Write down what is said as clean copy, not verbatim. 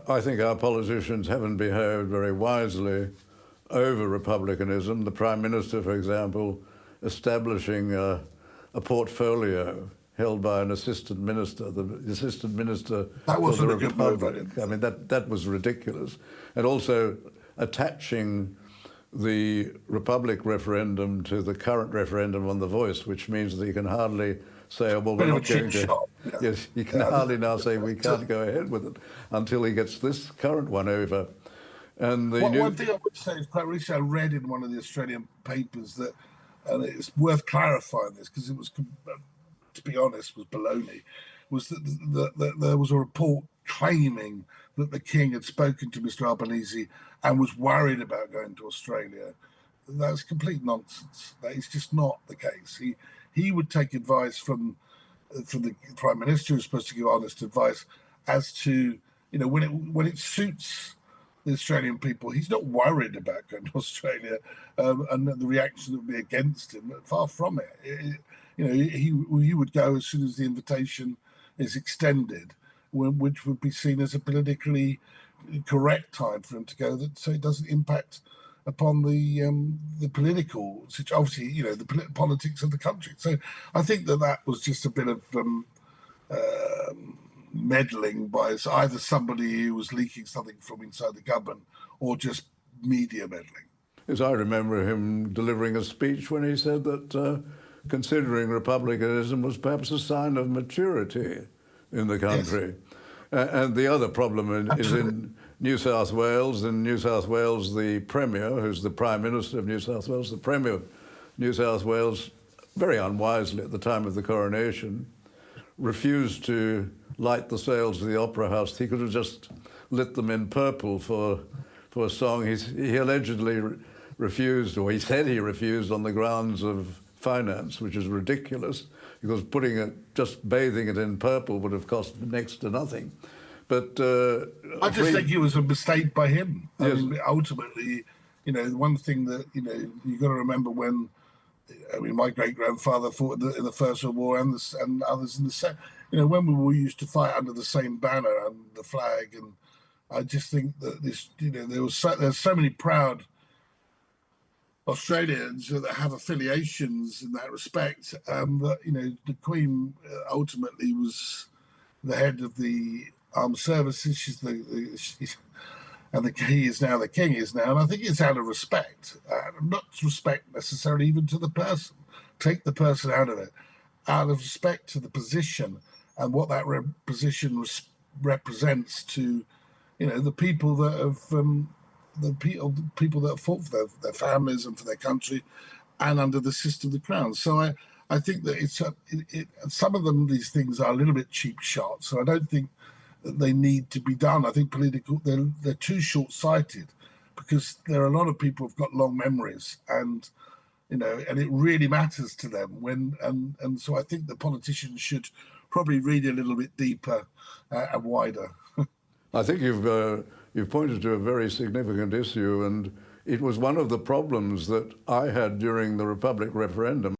I think our politicians haven't behaved very wisely over republicanism. The Prime Minister, for example, establishing a portfolio held by an assistant minister, the assistant minister That for the wasn't a good move, Republic. I mean, that was ridiculous. And also attaching the Republic referendum to the current referendum on the voice, which means that you can hardly say, oh, well, we're not going to... Yeah. Yes, you can hardly now say we can't go ahead with it until he gets this current one over. And one thing I would say is quite recently I read in one of the Australian papers that, and it's worth clarifying this because it was, to be honest, was baloney, was that there was a report claiming that the King had spoken to Mr Albanese and was worried about going to Australia. That's complete nonsense. That is just not the case. He would take advice from the Prime Minister, who's supposed to give honest advice as to, when it suits the Australian people. He's not worried about going to Australia and the reaction that would be against him. Far from it. He would go as soon as the invitation is extended, which would be seen as a politically correct time for him to go, so it doesn't impact upon the political situation, obviously, the politics of the country. So I think that was just a bit of meddling by either somebody who was leaking something from inside the government or just media meddling. Yes, I remember him delivering a speech when he said that considering republicanism was perhaps a sign of maturity in the country. Yes. And the other problem is in New South Wales. In New South Wales, the Premier, who's the Prime Minister of New South Wales, the Premier of New South Wales, very unwisely at the time of the coronation, refused to light the sails of the Opera House. He could have just lit them in purple for a song. He allegedly refused, or he said he refused on the grounds of finance, which is ridiculous, because just bathing it in purple would have cost next to nothing. But I just think it was a mistake by him. Yes. I mean, ultimately, one thing that you got to remember my great grandfather fought in the First World War and others in the Second. When we all used to fight under the same banner and the flag, and I just think that there's so many proud Australians that have affiliations in that respect. That the Queen ultimately was the head of the armed services. He is now the King is now, and I think it's out of respect, not respect necessarily even to the person. Take the person out of it, out of respect to the position and what that position represents to, the people that have. The people that have fought for their families and for their country and under the system of the Crown. So I think that some of these things are a little bit cheap shots. So I don't think that they need to be done. I think they're too short-sighted because there are a lot of people who've got long memories and and it really matters to them and so I think the politicians should probably read a little bit deeper and wider. I think you've pointed to a very significant issue, and it was one of the problems that I had during the Republic referendum.